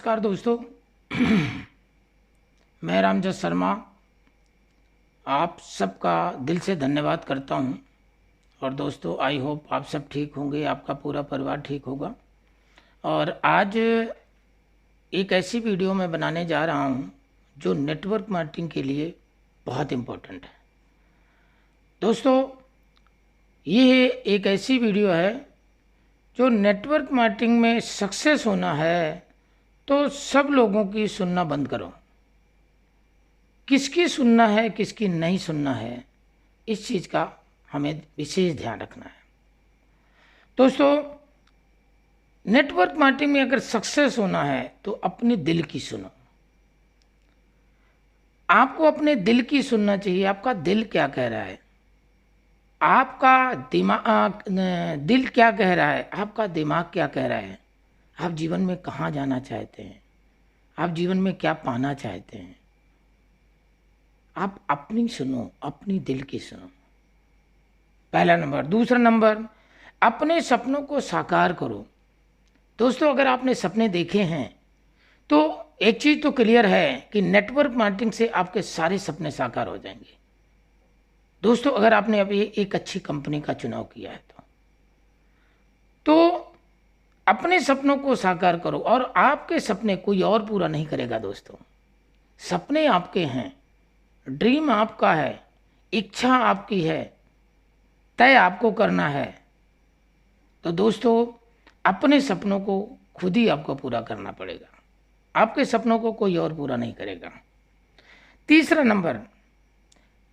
नमस्कार दोस्तों। मैं रामजस शर्मा आप सबका दिल से धन्यवाद करता हूं। और दोस्तों आई होप आप सब ठीक होंगे, आपका पूरा परिवार ठीक होगा। और आज एक ऐसी वीडियो मैं बनाने जा रहा हूं जो नेटवर्क मार्केटिंग के लिए बहुत इम्पोर्टेंट है। दोस्तों ये एक ऐसी वीडियो है जो नेटवर्क मार्केटिंग में सक्सेस होना है तो सब लोगों की सुनना बंद करो। किसकी सुनना है किसकी नहीं सुनना है, इस चीज़ का हमें विशेष ध्यान रखना है। दोस्तों नेटवर्क मार्केटिंग में अगर सक्सेस होना है तो अपने दिल की सुनो। आपको अपने दिल की सुनना चाहिए। आपका दिल क्या कह रहा है, आपका दिमाग दिल क्या कह रहा है, आपका दिमाग क्या कह रहा है। आप जीवन में कहाँ जाना चाहते हैं, आप जीवन में क्या पाना चाहते हैं, आप अपनी सुनो, अपनी दिल की सुनो, पहला नंबर। दूसरा नंबर, अपने सपनों को साकार करो। दोस्तों अगर आपने सपने देखे हैं तो एक चीज़ तो क्लियर है कि नेटवर्क मार्केटिंग से आपके सारे सपने साकार हो जाएंगे। दोस्तों अगर आपने अभी एक अच्छी कंपनी का चुनाव किया है तो अपने सपनों को साकार करो। और आपके सपने कोई और पूरा नहीं करेगा। दोस्तों सपने आपके हैं, ड्रीम आपका है, इच्छा आपकी है, तय आपको करना है। तो दोस्तों अपने सपनों को खुद ही आपको पूरा करना पड़ेगा, आपके सपनों को कोई और पूरा नहीं करेगा। तीसरा नंबर,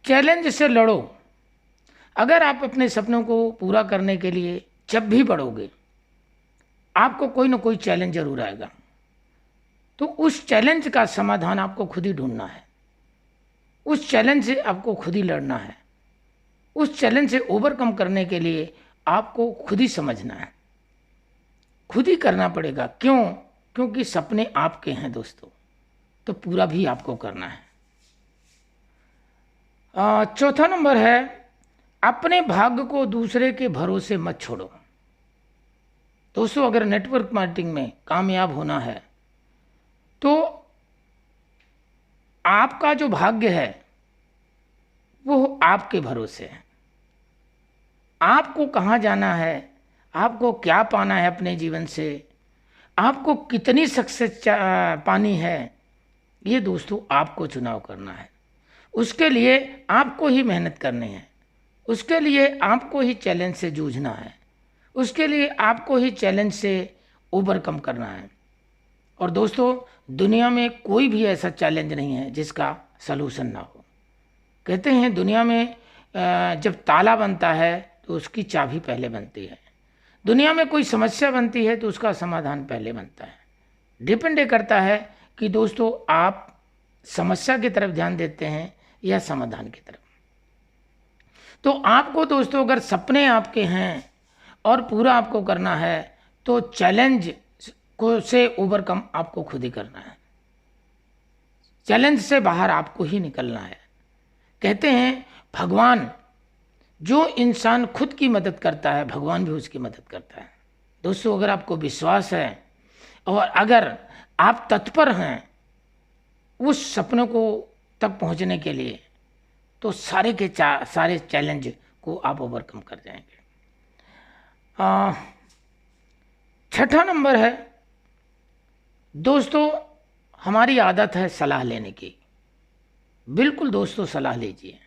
चैलेंज से लड़ो। अगर आप अपने सपनों को पूरा करने के लिए जब भी बढ़ोगे आपको कोई ना कोई चैलेंज जरूर आएगा, तो उस चैलेंज का समाधान आपको खुद ही ढूंढना है, उस चैलेंज से आपको खुद ही लड़ना है, उस चैलेंज से ओवरकम करने के लिए आपको खुद ही समझना है, खुद ही करना पड़ेगा। क्यों? क्योंकि सपने आपके हैं दोस्तों, तो पूरा भी आपको करना है। चौथा नंबर है, अपने भाग्य को दूसरे के भरोसे मत छोड़ो। दोस्तों अगर नेटवर्क मार्केटिंग में कामयाब होना है तो आपका जो भाग्य है वो आपके भरोसे है। आपको कहाँ जाना है, आपको क्या पाना है अपने जीवन से, आपको कितनी सक्सेस पानी है, ये दोस्तों आपको चुनाव करना है। उसके लिए आपको ही मेहनत करनी है, उसके लिए आपको ही चैलेंज से जूझना है, उसके लिए आपको ही चैलेंज से ओवरकम करना है। और दोस्तों दुनिया में कोई भी ऐसा चैलेंज नहीं है जिसका सलूशन ना हो। कहते हैं दुनिया में जब ताला बनता है तो उसकी चाबी पहले बनती है, दुनिया में कोई समस्या बनती है तो उसका समाधान पहले बनता है। डिपेंड करता है कि दोस्तों आप समस्या की तरफ ध्यान देते हैं या समाधान की तरफ। तो आपको दोस्तों अगर सपने आपके हैं और पूरा आपको करना है तो चैलेंज को से ओवरकम आपको खुद ही करना है, चैलेंज से बाहर आपको ही निकलना है। कहते हैं भगवान, जो इंसान खुद की मदद करता है भगवान भी उसकी मदद करता है। दोस्तों अगर आपको विश्वास है और अगर आप तत्पर हैं उस सपनों को तक पहुंचने के लिए तो सारे चैलेंज को आप ओवरकम कर जाएंगे। छठा नंबर है दोस्तों, हमारी आदत है सलाह लेने की। बिल्कुल दोस्तों सलाह लीजिए,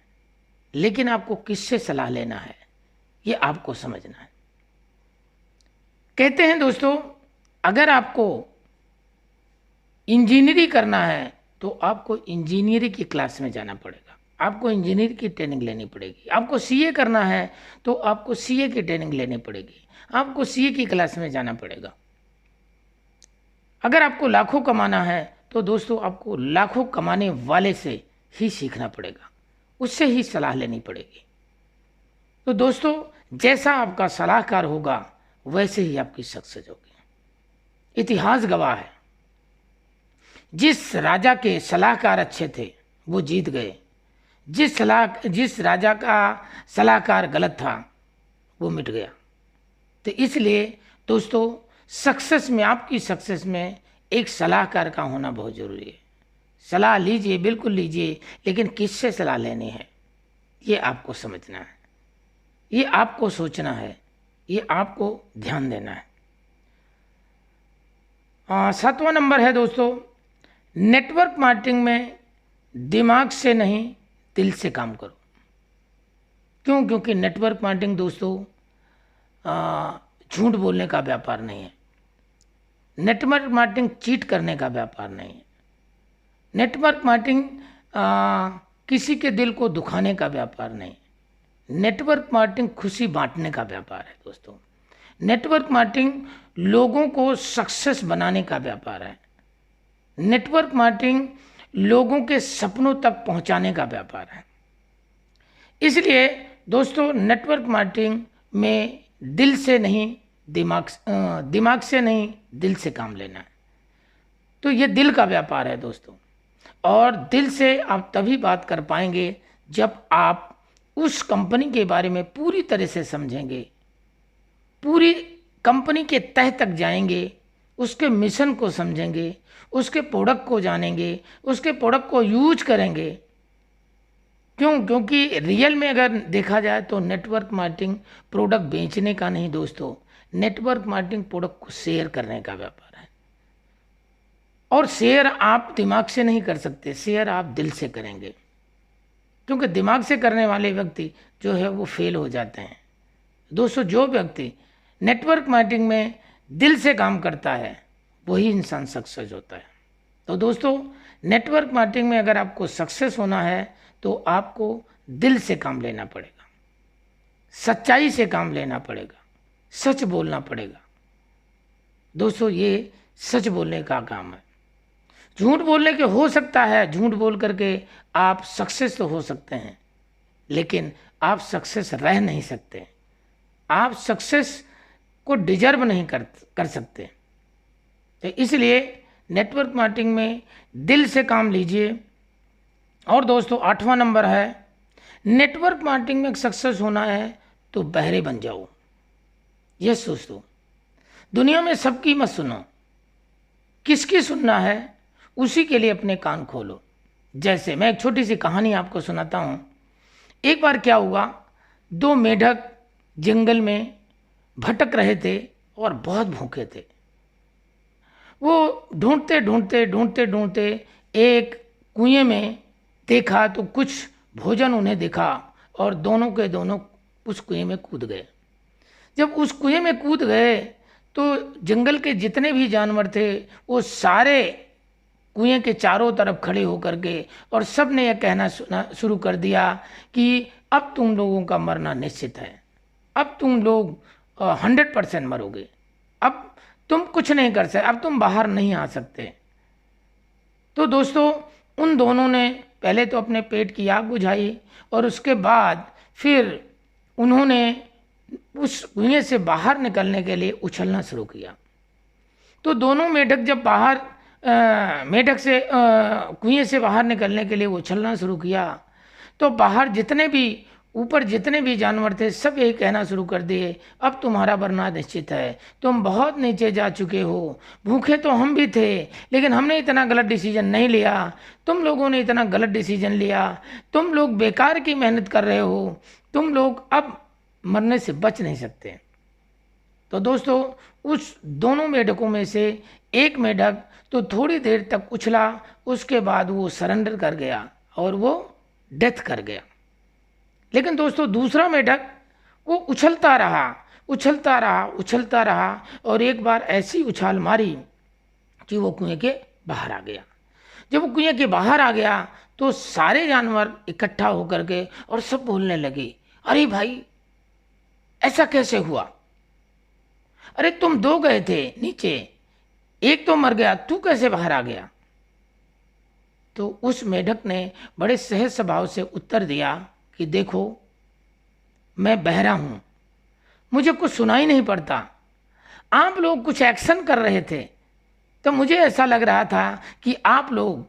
लेकिन आपको किससे सलाह लेना है ये आपको समझना है। कहते हैं दोस्तों अगर आपको इंजीनियरिंग करना है तो आपको इंजीनियरिंग की क्लास में जाना पड़ेगा, आपको इंजीनियरिंग की ट्रेनिंग लेनी पड़ेगी। आपको सीए करना है तो आपको सीए की ट्रेनिंग लेनी पड़ेगी, आपको सीए की क्लास में जाना पड़ेगा। अगर आपको लाखों कमाना है तो दोस्तों आपको लाखों कमाने वाले से ही सीखना पड़ेगा, उससे ही सलाह लेनी पड़ेगी। तो दोस्तों जैसा आपका सलाहकार होगा वैसे ही आपकी सक्सेस होगी। इतिहास गवाह है, जिस राजा के सलाहकार अच्छे थे वो जीत गए, जिस राजा का सलाहकार गलत था वो मिट गया। तो इसलिए दोस्तों सक्सेस में, आपकी सक्सेस में एक सलाहकार का होना बहुत ज़रूरी है। सलाह लीजिए, बिल्कुल लीजिए, लेकिन किससे सलाह लेनी है ये आपको समझना है, ये आपको सोचना है, ये आपको ध्यान देना है। 7वां नंबर है दोस्तों, नेटवर्क मार्केटिंग में दिमाग से नहीं दिल से काम करो। क्यों? क्योंकि नेटवर्क मार्केटिंग दोस्तों झूठ बोलने का व्यापार नहीं है। नेटवर्क मार्केटिंग चीट करने का व्यापार नहीं है। नेटवर्क मार्केटिंग किसी के दिल को दुखाने का व्यापार नहीं। नेटवर्क मार्केटिंग खुशी बांटने का व्यापार है दोस्तों। नेटवर्क मार्केटिंग लोगों को सक्सेस बनाने का व्यापार है। नेटवर्क मार्केटिंग लोगों के सपनों तक पहुंचाने का व्यापार है। इसलिए दोस्तों नेटवर्क मार्केटिंग में दिल से नहीं दिमाग से नहीं दिल से काम लेना है। तो ये दिल का व्यापार है दोस्तों, और दिल से आप तभी बात कर पाएंगे जब आप उस कंपनी के बारे में पूरी तरह से समझेंगे, पूरी कंपनी के तह तक जाएंगे, उसके मिशन को समझेंगे, उसके प्रोडक्ट को जानेंगे, उसके प्रोडक्ट को यूज करेंगे। क्यों? क्योंकि रियल में अगर देखा जाए तो नेटवर्क मार्केटिंग प्रोडक्ट बेचने का नहीं दोस्तों, नेटवर्क मार्केटिंग प्रोडक्ट को शेयर करने का व्यापार है। और शेयर आप दिमाग से नहीं कर सकते, शेयर आप दिल से करेंगे, क्योंकि दिमाग से करने वाले व्यक्ति जो है वो फेल हो जाते हैं। दोस्तों जो व्यक्ति नेटवर्क मार्केटिंग में दिल से काम करता है वही इंसान सक्सेस होता है। तो दोस्तों नेटवर्क मार्केटिंग में अगर आपको सक्सेस होना है तो आपको दिल से काम लेना पड़ेगा, सच्चाई से काम लेना पड़ेगा, सच बोलना पड़ेगा। दोस्तों ये सच बोलने का काम है। झूठ बोलने के हो सकता है, झूठ बोल करके आप सक्सेस तो हो सकते हैं, लेकिन आप सक्सेस रह नहीं सकते, आप सक्सेस को डिजर्व नहीं कर सकते। तो इसलिए नेटवर्क मार्केटिंग में दिल से काम लीजिए। और दोस्तों 8वां नंबर है, नेटवर्क मार्केटिंग में सक्सेस होना है तो बहरे बन जाओ। यस दोस्तों, दुनिया में सबकी मत सुनो, किसकी सुनना है उसी के लिए अपने कान खोलो। जैसे मैं एक छोटी सी कहानी आपको सुनाता हूँ। एक बार क्या हुआ, 2 मेढक जंगल में भटक रहे थे और बहुत भूखे थे। वो ढूंढते ढूंढते ढूंढते ढूंढते एक कुएं में देखा तो कुछ भोजन उन्हें दिखा और दोनों के दोनों उस कुएं में कूद गए। जब उस कुएं में कूद गए तो जंगल के जितने भी जानवर थे वो सारे कुएं के चारों तरफ खड़े होकर के और सब ने यह कहना शुरू कर दिया कि अब तुम लोगों का मरना निश्चित है, अब तुम लोग 100% मरोगे, अब तुम कुछ नहीं कर सकते, अब तुम बाहर नहीं आ सकते। तो दोस्तों उन दोनों ने पहले तो अपने पेट की आग बुझाई और उसके बाद फिर उन्होंने उस कुएं से बाहर निकलने के लिए उछलना शुरू किया। तो दोनों मेढक जब मेढक से कुएं से बाहर निकलने के लिए उछलना शुरू किया तो बाहर जितने भी ऊपर जितने भी जानवर थे सब यही कहना शुरू कर दिए, अब तुम्हारा मरना निश्चित है, तुम बहुत नीचे जा चुके हो, भूखे तो हम भी थे लेकिन हमने इतना गलत डिसीजन नहीं लिया, तुम लोगों ने इतना गलत डिसीजन लिया, तुम लोग बेकार की मेहनत कर रहे हो, तुम लोग अब मरने से बच नहीं सकते। तो दोस्तों उस दोनों मेढकों में से एक मेढक तो थोड़ी देर तक उछला, उसके बाद वो सरेंडर कर गया और वो डेथ कर गया। लेकिन दोस्तों दूसरा मेढक वो उछलता रहा उछलता रहा उछलता रहा और एक बार ऐसी उछाल मारी कि वो कुएं के बाहर आ गया। जब वो कुएं के बाहर आ गया तो सारे जानवर इकट्ठा होकर के और सब बोलने लगे, अरे भाई ऐसा कैसे हुआ, अरे तुम 2 गए थे नीचे, एक तो मर गया, तू कैसे बाहर आ गया। तो उस मेढक ने बड़े सहज स्वभाव से उत्तर दिया कि देखो मैं बहरा हूं, मुझे कुछ सुनाई नहीं पड़ता, आप लोग कुछ एक्शन कर रहे थे तो मुझे ऐसा लग रहा था कि आप लोग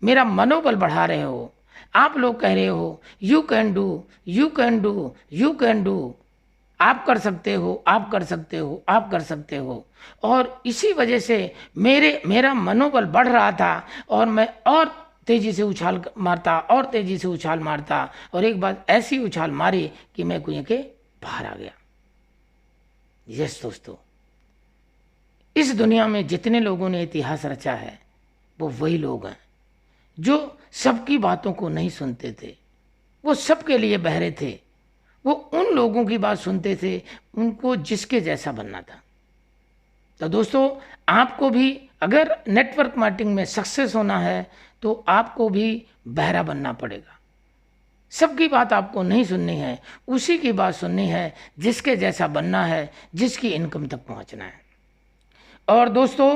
मेरा मनोबल बढ़ा रहे हो, आप लोग कह रहे हो you can do you can do you can do, आप कर सकते हो, आप कर सकते हो, आप कर सकते हो। और इसी वजह से मेरा मनोबल बढ़ रहा था और मैं और तेज़ी से उछाल मारता और तेज़ी से उछाल मारता, और एक बार ऐसी उछाल मारी कि मैं कुएं के बाहर आ गया। यस दोस्तों, इस दुनिया में जितने लोगों ने इतिहास रचा है वो वही लोग हैं जो सबकी बातों को नहीं सुनते थे, वो सबके लिए बहरे थे, वो उन लोगों की बात सुनते थे उनको जिसके जैसा बनना था। तो दोस्तों, आपको भी अगर नेटवर्क मार्केटिंग में सक्सेस होना है तो आपको भी बहरा बनना पड़ेगा। सबकी बात आपको नहीं सुननी है, उसी की बात सुननी है जिसके जैसा बनना है, जिसकी इनकम तक पहुंचना है। और दोस्तों,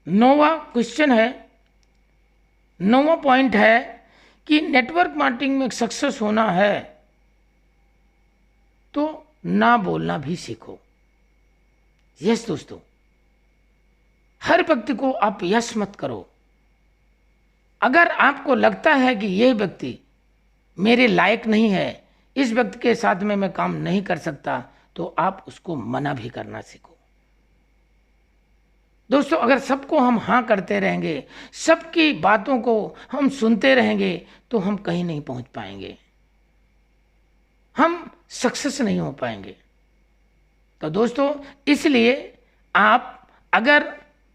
नौवां क्वेश्चन है, नौवां पॉइंट है कि नेटवर्क मार्केटिंग में सक्सेस होना है तो ना बोलना भी सीखो। यस दोस्तों, हर व्यक्ति को आप यस मत करो। अगर आपको लगता है कि यह व्यक्ति मेरे लायक नहीं है, इस व्यक्ति के साथ में मैं काम नहीं कर सकता, तो आप उसको मना भी करना सीखो। दोस्तों, अगर सबको हम हाँ करते रहेंगे, सबकी बातों को हम सुनते रहेंगे, तो हम कहीं नहीं पहुंच पाएंगे, हम सक्सेस नहीं हो पाएंगे। तो दोस्तों, इसलिए आप अगर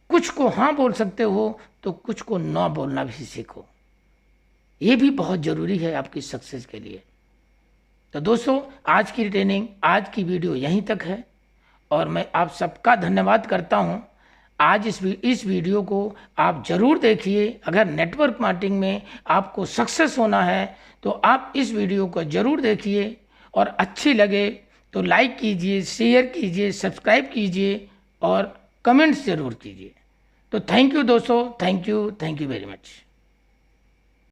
कुछ को हाँ बोल सकते हो तो कुछ को ना बोलना भी सीखो। ये भी बहुत ज़रूरी है आपकी सक्सेस के लिए। तो दोस्तों, आज की ट्रेनिंग, आज की वीडियो यहीं तक है और मैं आप सबका धन्यवाद करता हूं। आज इस वीडियो को आप ज़रूर देखिए। अगर नेटवर्क मार्केटिंग में आपको सक्सेस होना है तो आप इस वीडियो को ज़रूर देखिए, और अच्छी लगे तो लाइक कीजिए, शेयर कीजिए, सब्सक्राइब कीजिए और कमेंट्स ज़रूर कीजिए। तो थैंक यू दोस्तों, थैंक यू वेरी मच।